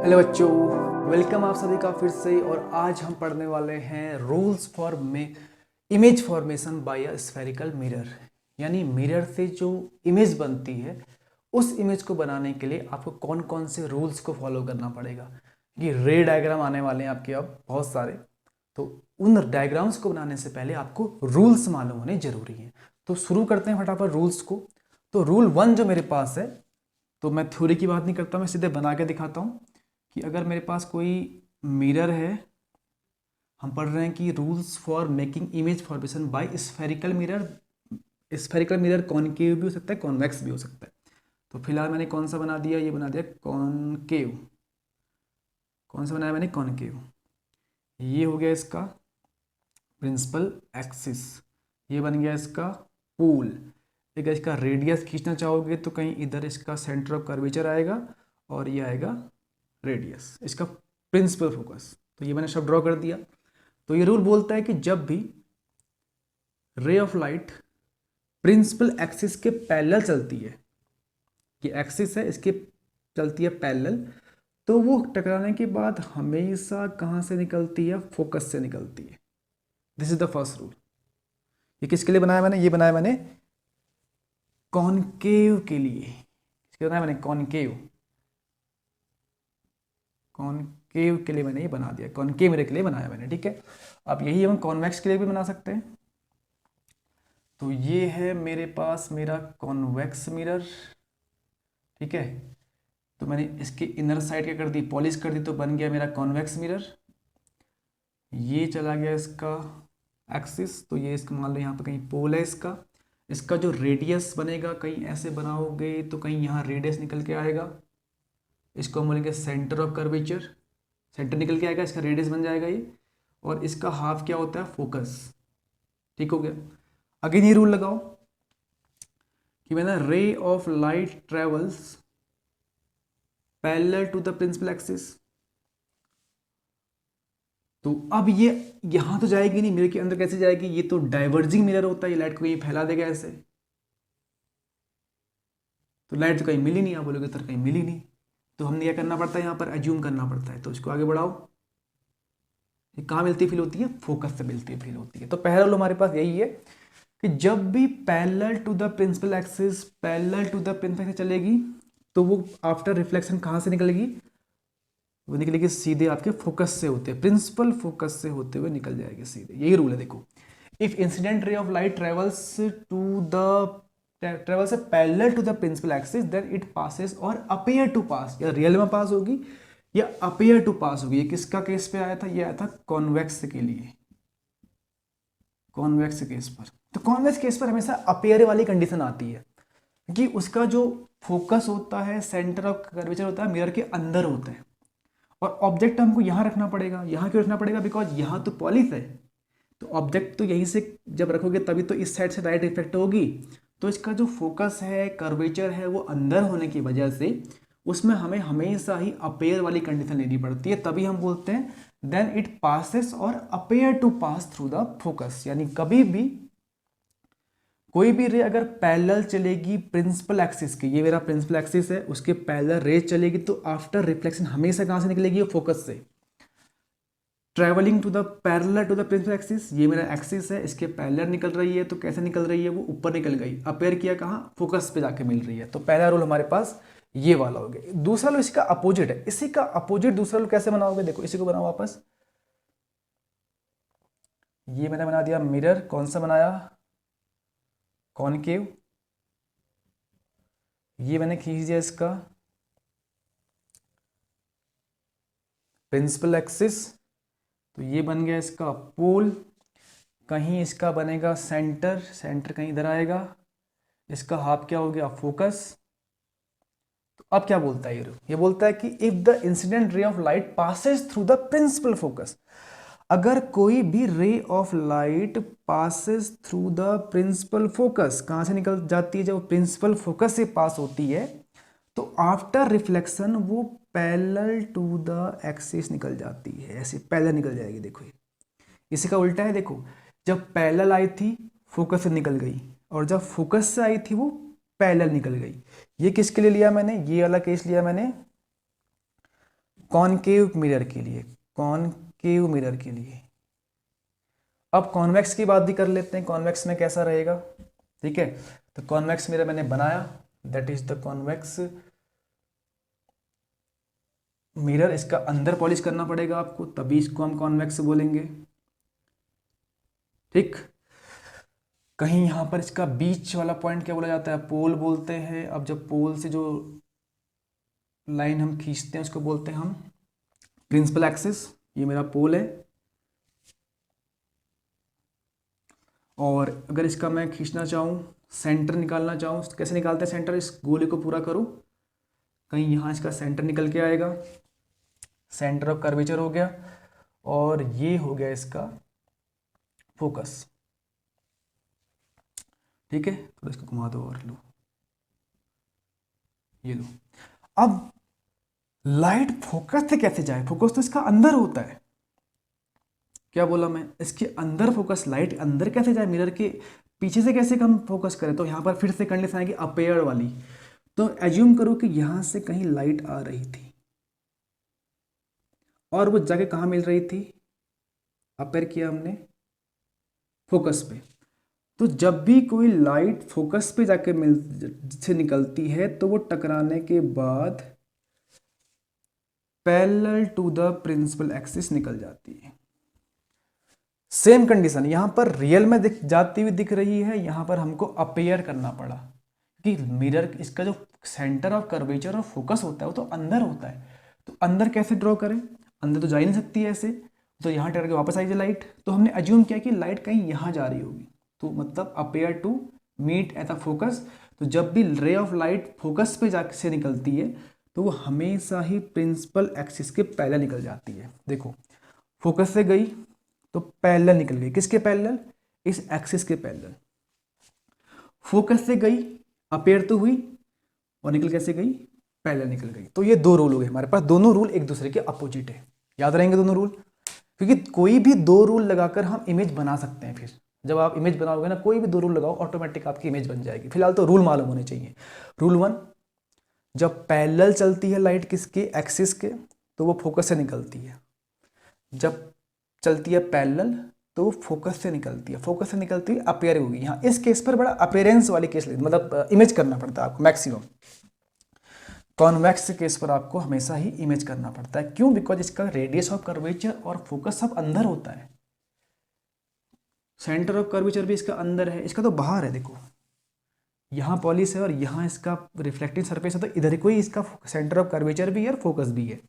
Hello बच्चों, welcome आप सभी का फिर से। और आज हम पढ़ने वाले हैं rules for image formation by a spherical mirror. यानी मिरर से जो इमेज बनती है उस इमेज को बनाने के लिए आपको कौन कौन से रूल्स को फॉलो करना पड़ेगा। ये रे डायग्राम आने वाले हैं आपके अब बहुत सारे, तो उन डायग्राम्स को बनाने से पहले आपको रूल्स मालूम होने जरूरी हैं। तो शुरू करते हैं फटाफट रूल्स को। तो रूल 1 जो मेरे पास है, तो मैं थ्योरी की बात नहीं करता, मैं सीधे बना के दिखाता हूँ कि अगर मेरे पास कोई मिरर है, हम पढ़ रहे हैं कि rules for making image formation by spherical mirror. Spherical mirror concave भी हो सकता है, कॉन्वेक्स भी हो सकता है। तो फिलहाल मैंने कौन सा बना दिया, ये बना दिया कॉनकेव। कौन सा बनाया मैंने, कॉनकेव। ये हो गया इसका प्रिंसिपल एक्सिस, ये बन गया इसका पोल। अगर इसका रेडियस खींचना चाहोगे तो कहीं इधर इसका सेंटर ऑफ कर्वेचर आएगा और ये आएगा रेडियस, इसका प्रिंसिपल फोकस। तो ये मैंने सब ड्रॉ कर दिया। तो ये रूल बोलता है कि जब भी ray of light principal axis के पैरेलल चलती है, ये एक्सिस है इसके चलती है पैरेलल, तो वो टकराने के बाद हमेशा कहाँ से निकलती है, फोकस से निकलती है। This is the first rule. ये किसके लिए बनाया मैंने, ये बनाया मैंने कॉनकेव के लिए। किसके बनाया मैंने, कॉनकेव। कॉनकेव के लिए मैंने ये बना दिया, कॉनकेव मिरर के लिए बनाया मैंने, ठीक है। अब यही हम कॉन्वेक्स के लिए भी बना सकते हैं। तो ये है मेरे पास मेरा कॉन्वेक्स मिरर, ठीक है। तो मैंने इसके इनर साइड क्या कर दी, पॉलिश कर दी, तो बन गया मेरा कॉन्वेक्स मिरर। ये चला गया इसका एक्सिस, तो ये इसका मान लो यहाँ पे कहीं पोल है इसका। इसका जो रेडियस बनेगा, कहीं ऐसे बनाओगे तो कहीं यहाँ रेडियस निकल के आएगा, इसको हम बोलेंगे सेंटर ऑफ कर्वेचर। सेंटर निकल के आएगा, इसका रेडियस बन जाएगा ये। और इसका हाफ क्या होता है, फोकस। ठीक हो गया। अगेन ये रूल लगाओ कि मैंने ray of light travels parallel to the principal axis. तो अब ये यहां तो जाएगी नहीं, मिरर के अंदर कैसे जाएगी, ये तो डाइवर्जिंग मिरर होता है, ये लाइट को कहीं फैला देगा ऐसे। तो लाइट तो कहीं मिली नहीं, आप बोलोगे सर कहीं मिली नहीं, तो हमने क्या करना पड़ता है, यहाँ पर एज्यूम करना पड़ता है। तो इसको आगे बढ़ाओ, ये कहाँ मिलती फील होती है, फोकस से मिलती फील होती है। तो पहला रूल हमारे पास यही है कि जब भी parallel to the principal axis, parallel to the principal axis चलेगी, तो वो आफ्टर रिफ्लेक्शन कहाँ से निकलेगी, वो निकलेगी सीधे आपके फोकस से होते, प्रिंसिपल फोकस से होते हुए निकल जाएगी सीधे। यही रूल है देखो। If incident ray of light travels parallel to the principal axis, then it passes or appear to pass, या रियल में पास होगी या अपीयर टू पास होगी। ये किसका केस पे आया था, ये आया था कॉन्वेक्स के लिए, कॉन्वेक्स केस पर। तो कॉन्वेक्स केस पर हमेशा अपीयर वाली कंडीशन आती है कि उसका जो फोकस होता है, सेंटर ऑफ कर्वेचर होता है, मिरर के अंदर होता है, और ऑब्जेक्ट हमको यहाँ रखना पड़ेगा। यहाँ क्यों रखना पड़ेगा, बिकॉज यहाँ तो पॉलिश है, तो ऑब्जेक्ट तो यहीं से जब रखोगे तभी तो इस साइड से लाइट रिफ्लेक्ट होगी। तो इसका जो फोकस है, कर्वेचर है, वो अंदर होने की वजह से उसमें हमें हमेशा ही अपेयर वाली कंडीशन लेनी पड़ती है। तभी हम बोलते हैं then it passes or appear to pass through the focus. यानी कभी भी कोई भी रे अगर पैरेलल चलेगी प्रिंसिपल एक्सिस के, ये मेरा प्रिंसिपल एक्सिस है, उसके पैरेलल रे चलेगी, तो आफ्टर रिफ्लेक्शन हमेशा कहाँ से निकलेगी, फोकस से। Travelling to the parallel to the principal axis, ये मेरा एक्सिस है, इसके पैरेलल निकल रही है, तो कैसे निकल रही है, वो ऊपर निकल गई, अपेयर किया कहाँ, फोकस पे जाके मिल रही है। तो पहला रूल हमारे पास ये वाला हो गया। दूसरा रूल इसका अपोजिट है, इसी का अपोजिट दूसरा रूल कैसे बनाओगे, देखो इसी को बनाओ वापस। ये मैंने बना दिया मिरर, कौन सा बनाया, कॉनकेव। ये मैंने खींच दिया इसका प्रिंसिपल एक्सिस, तो ये बन गया इसका पोल। कहीं इसका बनेगा सेंटर, सेंटर कहीं इधर आएगा, इसका हाफ क्या हो गया, फोकस। तो अब क्या बोलता है ये बोलता है कि if the incident ray of light passes through the principal focus, अगर कोई भी ray of light passes through the principal focus, कहां से निकल जाती है, जब प्रिंसिपल फोकस से पास होती है, तो आफ्टर रिफ्लेक्शन वो पैरेलल टू द एक्सिस निकल जाती है, ऐसे पैरेलल निकल जाएगी। देखो ये इसी का उल्टा है, देखो जब पैरेलल आई थी फोकस से निकल गई, और जब फोकस से आई थी वो पैरेलल निकल गई। ये किसके लिए लिया मैंने, ये वाला केस लिया मैंने कॉनकेव मिरर के लिए, कॉनकेव मिरर के लिए। अब कॉन्वेक्स की बात भी कर लेते हैं, कॉन्वेक्स में कैसा रहेगा। ठीक है, तो कॉन्वेक्स मिरर मैंने बनाया, that is the convex mirror. इसका अंदर पॉलिश करना पड़ेगा आपको, तभी इसको हम कॉन्वेक्स बोलेंगे। ठीक, कहीं यहाँ पर इसका बीच वाला पॉइंट क्या बोला जाता है, पोल बोलते हैं। अब जब पोल से जो लाइन हम खींचते हैं उसको बोलते हैं हम प्रिंसिपल एक्सिस। ये मेरा पोल है, और अगर इसका मैं खींचना चाहूँ, सेंटर निकालना चाहूँ, तो कैसे निकालते हैं सेंटर। इस गोले को पूरा करूँ, कहीं यहाँ इसका सेंटर निकल के आएगा, सेंटर ऑफ कर्वेचर हो गया, और ये हो गया इसका फोकस। ठीक है, थोड़ा इसको घुमा दो और लो, ये लो। अब लाइट फोकस से कैसे जाए, फोकस तो इसका अंदर होता है। क्या बोला मैं, इसके अंदर फोकस, लाइट अंदर कैसे जाए, मिरर के पीछे से कैसे हम फोकस करें। तो यहाँ पर फिर से कंडीशन आएगी अपेयर वाली। तो एज्यूम करो कि यहाँ से कहीं लाइट आ रही थी और वो जाके कहाँ मिल रही थी, अपेयर किया हमने फोकस पे। तो जब भी कोई लाइट फोकस पे जाके से निकलती है तो वो टकराने के बाद parallel to the principal axis निकल जाती है। सेम कंडीशन यहां पर रियल में जाती हुई दिख रही है, यहां पर हमको अपेयर करना पड़ा कि मिरर इसका जो सेंटर ऑफ कर्वेचर और फोकस होता है वो तो अंदर होता है। तो अंदर कैसे ड्रॉ करें, अंदर तो जा ही नहीं सकती है ऐसे, तो यहाँ टकरा के वापस आई जाए लाइट। तो हमने अज्यूम किया कि लाइट कहीं यहाँ जा रही होगी, तो मतलब appear to meet at a focus. तो जब भी रे ऑफ लाइट फोकस पे जाके से निकलती है तो वो हमेशा ही प्रिंसिपल एक्सिस के पैरेलल निकल जाती है। देखो, फोकस से गई तो पैरेलल निकल गई, किसके पैरेलल, इस एक्सिस के पैरेलल। फोकस से गई, अपेयर तो हुई, और निकल कैसे गई, पैरेलल निकल गई। तो ये दो रूल हो गए हमारे पास, दोनों रूल एक दूसरे के अपोजिट है, याद रहेंगे दोनों रूल। क्योंकि कोई भी दो रूल लगाकर हम इमेज बना सकते हैं। फिर जब आप इमेज बनाओगे ना, कोई भी दो रूल लगाओ, ऑटोमेटिक आपकी इमेज बन जाएगी। फिलहाल तो रूल मालूम होने चाहिए। रूल 1, जब पैरेलल चलती है लाइट किसके, एक्सिस के, तो वो फोकस से निकलती है। जब चलती है पैरेलल तो वो फोकस से निकलती है, फोकस से निकलती है अपेयर होगी। यहाँ इस केस पर बड़ा अपेयरेंस वाली केस मतलब इमेज करना पड़ता है आपको मैक्सिमम। कॉन्वेक्स केस पर आपको हमेशा ही इमेज करना पड़ता है। क्यों, बिकॉज इसका रेडियस ऑफ कर्वेचर और फोकस सब अंदर होता है। सेंटर ऑफ कर्वेचर भी इसका अंदर है, इसका तो बाहर है। देखो, यहाँ पॉलिश है और यहाँ इसका रिफ्लेक्टिंग सरफेस है, तो इधर कोई इसका सेंटर ऑफ कर्वेचर भी है और फोकस भी है।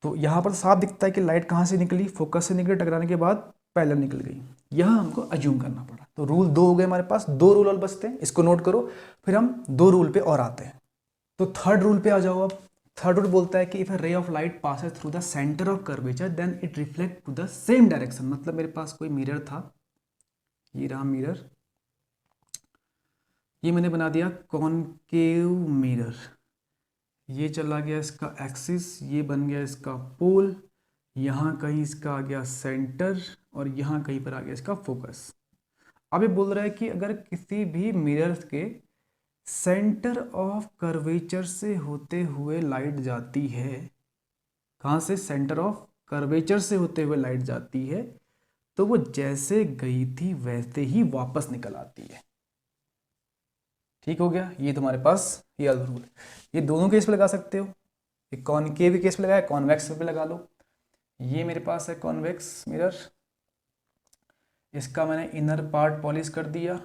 तो यहाँ पर साफ दिखता है कि लाइट कहाँ से निकली, फोकस से निकली, टकराने के बाद पैरेलल निकल गई। यहाँ हमको अज्यूम करना पड़ा। तो रूल 2 हो गए हमारे पास, 2 रूल और बचते हैं, इसको नोट करो। फिर हम 2 रूल पे और आते हैं। तो थर्ड रूल पे आ जाओ। अब थर्ड रूल बोलता है कि if a ray of light passes through the centre of curvature then it reflect to the same direction. मतलब मेरे पास कोई मिरर था, ये रहा मिरर, ये मैंने बना दिया कॉनकेव मिरर। ये चला गया इसका एक्सिस, ये बन गया इसका पोल, यहाँ कहीं इसका आ गया सेंटर, और यहाँ कहीं पर आ गया इसका फोकस। अब ये बोल रहा है कि अगर किसी भी मिरर के सेंटर ऑफ कर्वेचर से होते हुए लाइट जाती है, कहाँ से, सेंटर ऑफ कर्वेचर से होते हुए लाइट जाती है, तो वो जैसे गई थी वैसे ही वापस निकल आती है। ठीक हो गया, ये तुम्हारे पास ये वाला रूल। ये दोनों केस पे लगा सकते हो, एक कॉनकेव केस पे लगाया, कॉन्वेक्स पे लगा लो। ये मेरे पास है कॉन्वेक्स मिरर, इसका मैंने इनर पार्ट पॉलिश कर दिया,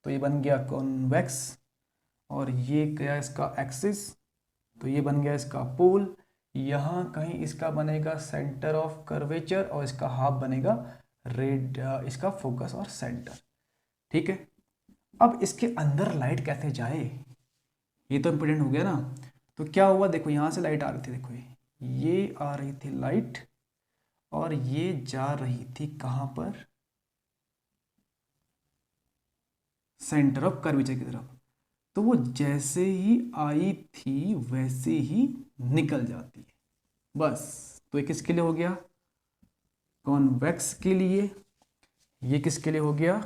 तो ये बन गया कॉन्वेक्स। और ये गया इसका एक्सिस, तो ये बन गया इसका पोल। यहाँ कहीं इसका बनेगा सेंटर ऑफ कर्वेचर, और इसका हाफ बनेगा रेड, इसका फोकस और सेंटर। ठीक है, अब इसके अंदर लाइट कैसे जाए, ये तो इंपॉर्टेंट हो गया ना। तो क्या हुआ, देखो यहाँ से लाइट आ रही थी, देखो ये आ रही थी लाइट, और ये जा रही थी कहाँ पर, सेंटर ऑफ कर्वेचर की तरफ। तो वो जैसे ही आई थी वैसे ही निकल जाती है, बस। तो ये किसके लिए हो गया, कॉन्वेक्स के लिए। ये किसके लिए हो गया,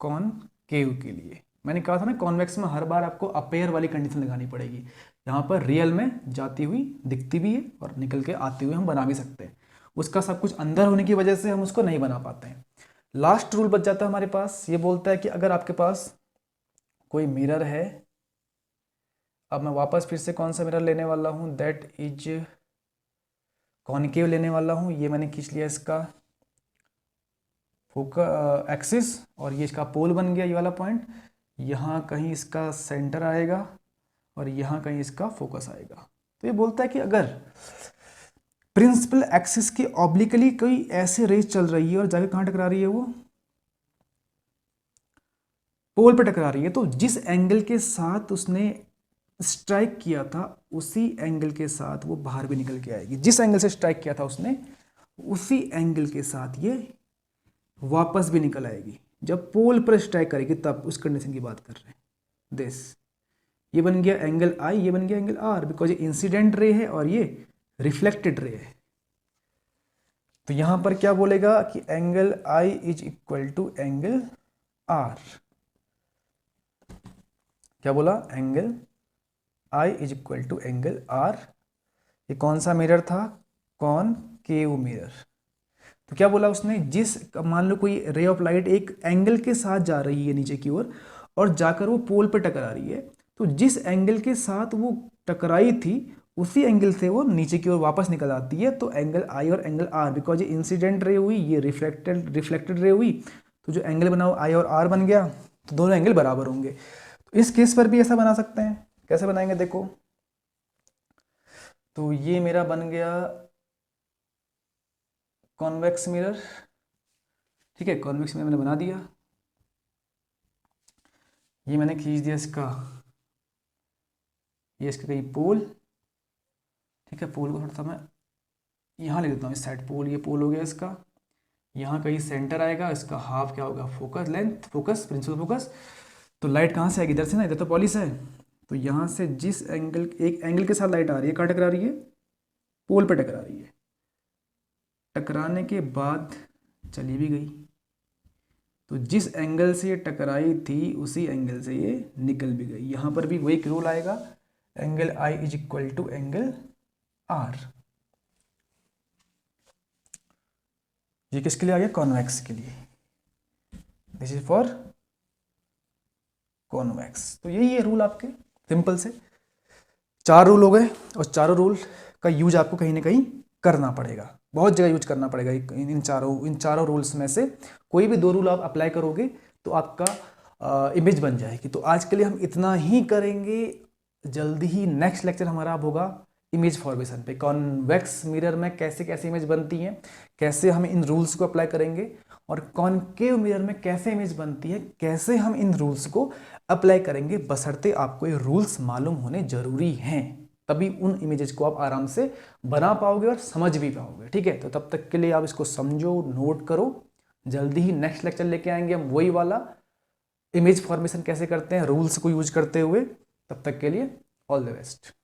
कॉनकेव के लिए। मैंने कहा था ना कॉन्वेक्स में हर बार आपको अपेयर वाली कंडीशन लगानी पड़ेगी। यहाँ पर रियल में जाती हुई दिखती भी है और निकल के आते हुए हम बना भी सकते हैं। उसका सब कुछ अंदर होने की वजह से हम उसको नहीं बना पाते हैं। लास्ट रूल बच जाता है हमारे पास, ये बोलता है कि अगर आपके पास कोई मिरर है, अब मैं वापस फिर से कौन सा मिरर लेने वाला हूँ, दैट इज कॉनकेव लेने वाला हूँ। ये मैंने खींच लिया इसका फोकस एक्सिस और ये इसका पोल बन गया, ये वाला पॉइंट। यहाँ कहीं इसका सेंटर आएगा और यहाँ कहीं इसका फोकस आएगा। तो ये बोलता है कि अगर प्रिंसिपल एक्सिस के ऑब्लिकली कोई ऐसे रेस चल रही है और जाके कहाँ टकरा रही है, वो पोल पे टकरा रही है, तो जिस एंगल के साथ उसने स्ट्राइक किया था उसी एंगल के साथ वो बाहर भी निकल के आएगी। जिस एंगल से स्ट्राइक किया था उसने उसी एंगल के साथ ये वापस भी निकल आएगी। जब पोल पर स्ट्राइक करेगी तब उस कंडीशन की बात कर रहे हैं। दिस ये बन गया एंगल आई, ये बन गया एंगल आर, बिकॉज ये इंसिडेंट रे है और ये रिफ्लेक्टेड रे है। तो यहां पर क्या बोलेगा कि angle I is equal to angle R. क्या बोला, angle I is equal to angle R. ये कौन सा मिरर था, कॉनकेव मिरर। तो क्या बोला उसने, जिस मान लो कोई रे ऑफ लाइट एक एंगल के साथ जा रही है नीचे की ओर और जाकर वो पोल पे टकरा रही है, तो जिस एंगल के साथ वो टकराई थी उसी एंगल से वो नीचे की ओर वापस निकल आती है। तो एंगल आई और एंगल आर, बिकॉज ये इंसिडेंट रे हुई, ये रिफ्लेक्टेड रे हुई, तो जो एंगल बना वो आई और आर बन गया, तो दोनों एंगल बराबर होंगे। तो इस केस पर भी ऐसा बना सकते हैं। कैसे बनाएंगे देखो, तो ये मेरा बन गया कॉन्वेक्स मिरर। ठीक है, कॉन्वेक्स मिरर मैंने बना दिया। ये मैंने खींच दिया इसका, ये इसका कहीं पोल। ठीक है, पोल को थोड़ा सा मैं यहाँ ले लेता हूँ, इस साइड पोल, ये पोल हो गया इसका। यहाँ कहीं सेंटर आएगा, इसका हाफ क्या होगा, focus length, focus principal focus. तो लाइट कहाँ से आएगी, इधर से ना, इधर तो पॉलिस है। तो यहाँ से जिस एंगल, एक एंगल के साथ लाइट आ रही है, कहाँ टकरा रही है, पोल पे टकरा रही है। टकराने के बाद चली भी गई, तो जिस एंगल से ये टकराई थी उसी एंगल से ये निकल भी गई। यहाँ पर भी वही रूल आएगा, angle I is equal to angle R. ये किसके लिए आ गया, कॉन्वेक्स के लिए। This is for convex. तो यही है रूल आपके, सिंपल से 4 रूल हो गए, और चारों रूल का यूज आपको कहीं ना कहीं करना पड़ेगा, बहुत जगह यूज करना पड़ेगा। इन चारों रूल्स में से कोई भी 2 रूल आप अप्लाई करोगे तो आपका इमेज बन जाएगी। तो आज के लिए हम इतना ही करेंगे। जल्दी ही नेक्स्ट लेक्चर हमारा अब होगा इमेज फॉर्मेशन पे, कॉन्वेक्स मिरर में कैसे कैसे इमेज बनती हैं, कैसे हम इन रूल्स को अप्लाई करेंगे, और कॉनकेव मिरर में कैसे इमेज बनती है, कैसे हम इन रूल्स को अप्लाई करेंगे। बशर्ते आपको ये रूल्स मालूम होने जरूरी हैं, तभी उन इमेजेस को आप आराम से बना पाओगे और समझ भी पाओगे। ठीक है, तो तब तक के लिए आप इसको समझो, नोट करो। जल्दी ही नेक्स्ट लेक्चर लेके आएंगे हम, वही वाला इमेज फॉर्मेशन कैसे करते हैं रूल्स को यूज करते हुए। तब तक के लिए ऑल द बेस्ट।